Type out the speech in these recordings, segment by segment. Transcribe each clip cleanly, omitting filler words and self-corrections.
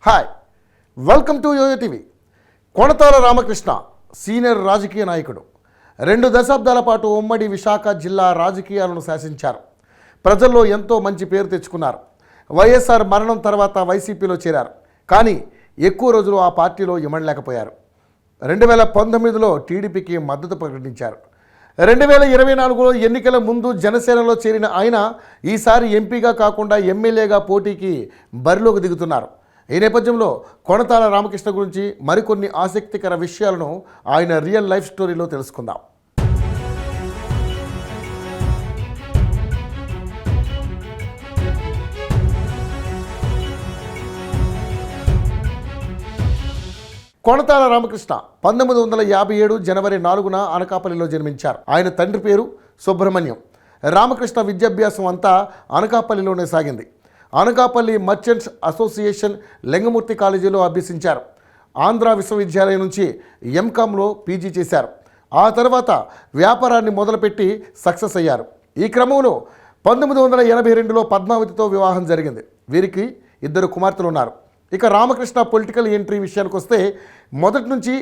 Hi, welcome to YoYo TV. Konathala Ramakrishna senior రాజకీయ నాయకుడు. 2 దశాబ్దాల పాటు ఉమ్మడి విశాఖ జిల్లా రాజకీయాలను శాసించారు. ప్రజల్లో ఎంతో మంచి పేరు తెచ్చుకున్నారు. వైఎస్ఆర్ మరణం తర్వాత వైసీపీలో చేరారు. కానీ ఎక్కువ రోజులు ఆ పార్టీలో ఇమడలేకపోయారు. 2019లో టీడీపీకి మద్దతు ప్రకటించారు. 2024లో ఎన్నికల ముందు జనసేనలో చేరిన ఆయన ఈసారి ఎంపీగా కాకుండా ఎమ్మెల్యేగా పోటీకి బరిలోకి దిగుతున్నారు. ఈ నేపథ్యంలో కొణతాల రామకృష్ణ గురించి మరికొన్ని ఆసక్తికర విషయాలను ఆయన రియల్ లైఫ్ స్టోరీలో తెలుసుకుందాం. కొణతాల రామకృష్ణ 1957 జనవరి 4న అనకాపల్లిలో జన్మించారు. ఆయన తండ్రి పేరు సుబ్రహ్మణ్యం. రామకృష్ణ విద్యాభ్యాసం అంతా అనకాపల్లిలోనే సాగింది. అనకాపల్లి మర్చెంట్స్ అసోసియేషన్ లింగమూర్తి కాలేజీలో అభ్యసించారు. ఆంధ్ర విశ్వవిద్యాలయం నుంచి ఎంకామ్లో పీజీ చేశారు. ఆ తర్వాత వ్యాపారాన్ని మొదలుపెట్టి సక్సెస్ అయ్యారు. ఈ క్రమంలో 1982లో పద్మావతితో వివాహం జరిగింది. వీరికి 2 కుమార్తెలు ఉన్నారు. ఇక రామకృష్ణ పొలిటికల్ ఎంట్రీ విషయానికి వస్తే మొదటి నుంచి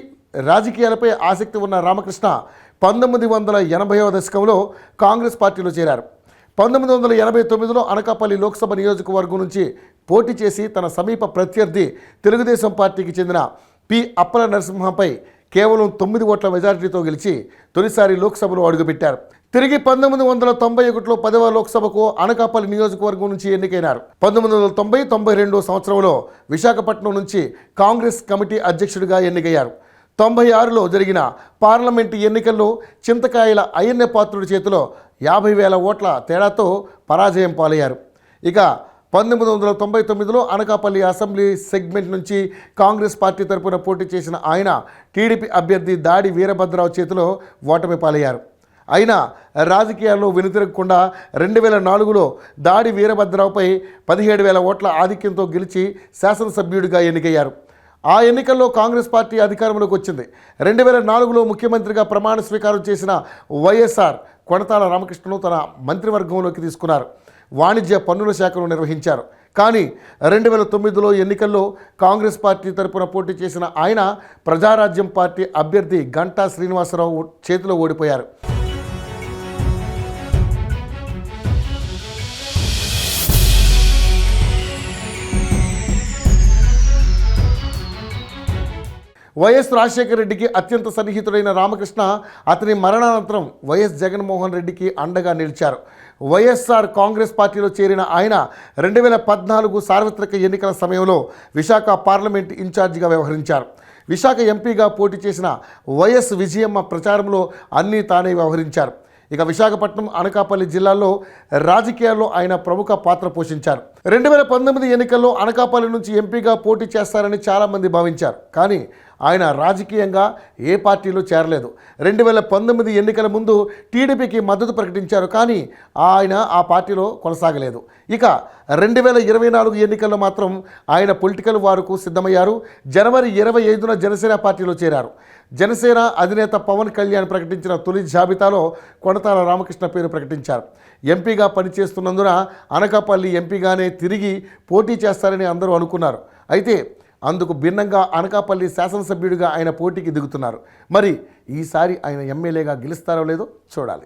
రాజకీయాలపై ఆసక్తి ఉన్న రామకృష్ణ 1980వ దశకంలో కాంగ్రెస్ పార్టీలో చేరారు. 1989లో అనకాపల్లి లోక్సభ నియోజకవర్గం నుంచి పోటీ చేసి తన సమీప ప్రత్యర్థి తెలుగుదేశం పార్టీకి చెందిన పి అప్పల నరసింహపై కేవలం 9 ఓట్ల మెజారిటీతో గెలిచి తొలిసారి లోక్సభలో అడుగుపెట్టారు. తిరిగి 1991లో 10వ లోక్సభకు అనకాపల్లి నియోజకవర్గం నుంచి ఎన్నికైనారు. 1990-92 సంవత్సరంలో విశాఖపట్నం నుంచి కాంగ్రెస్ కమిటీ అధ్యక్షుడిగా ఎన్నికయ్యారు. 96లో జరిగిన పార్లమెంటు ఎన్నికల్లో చింతకాయల అయ్యన్న పాత్రుడి చేతిలో 50,000 ఓట్ల తేడాతో పరాజయం పాలయ్యారు. ఇక 1999లో అనకాపల్లి అసెంబ్లీ సెగ్మెంట్ నుంచి కాంగ్రెస్ పార్టీ తరపున పోటీ చేసిన ఆయన టీడీపీ అభ్యర్థి దాడి వీరభద్రరావు చేతిలో ఓటమి పాలయ్యారు. అయినా రాజకీయాల్లో వెనుతిరగకుండా 2004లో దాడి వీరభద్రరావుపై 17,000 ఓట్ల ఆధిక్యంతో గెలిచి శాసనసభ్యుడిగా ఎన్నికయ్యారు. ఆ ఎన్నికల్లో కాంగ్రెస్ పార్టీ అధికారంలోకి వచ్చింది. 2004లో ముఖ్యమంత్రిగా ప్రమాణ స్వీకారం చేసిన వైఎస్ఆర్ కొణతాల రామకృష్ణను తన మంత్రివర్గంలోకి తీసుకున్నారు. వాణిజ్య పన్నుల శాఖను నిర్వహించారు. కానీ 2009లో ఎన్నికల్లో కాంగ్రెస్ పార్టీ తరపున పోటీ చేసిన ఆయన ప్రజారాజ్యం పార్టీ అభ్యర్థి గంటా శ్రీనివాసరావు చేతిలో ఓడిపోయారు. వైఎస్ రాజశేఖర రెడ్డికి అత్యంత సన్నిహితుడైన రామకృష్ణ అతని మరణానంతరం వైఎస్ జగన్మోహన్ రెడ్డికి అండగా నిలిచారు. వైఎస్ఆర్ కాంగ్రెస్ పార్టీలో చేరిన ఆయన 2014 సార్వత్రిక ఎన్నికల సమయంలో విశాఖ పార్లమెంట్ ఇన్ఛార్జిగా వ్యవహరించారు. విశాఖ ఎంపీగా పోటీ చేసిన వైఎస్ విజయమ్మ ప్రచారంలో అన్నీ తానే వ్యవహరించారు. ఇక విశాఖపట్నం, అనకాపల్లి జిల్లాల్లో రాజకీయాల్లో ఆయన ప్రముఖ పాత్ర పోషించారు. 2019 ఎన్నికల్లో అనకాపల్లి నుంచి ఎంపీగా పోటీ చేస్తారని చాలామంది భావించారు. కానీ ఆయన రాజకీయంగా ఏ పార్టీలో చేరలేదు. 2019 ఎన్నికల ముందు టీడీపీకి మద్దతు ప్రకటించారు. కానీ ఆయన ఆ పార్టీలో కొనసాగలేదు. ఇక 2024 ఎన్నికల్లో మాత్రం ఆయన పొలిటికల్ వారుకు సిద్ధమయ్యారు. జనవరి 25న జనసేన పార్టీలో చేరారు. జనసేన అధినేత పవన్ కళ్యాణ్ ప్రకటించిన తొలి జాబితాలో కొణతాల రామకృష్ణ పేరు ప్రకటించారు. ఎంపీగా పనిచేస్తున్నందున అనకాపల్లి ఎంపీగానే తిరిగి పోటీ చేస్తారని అందరూ అనుకున్నారు. అయితే అందుకు భిన్నంగా అనకాపల్లి శాసనసభ్యుడిగా ఆయన పోటీకి దిగుతున్నారు. మరి ఈసారి ఆయన ఎమ్మెల్యేగా గెలుస్తారో లేదో చూడాలి.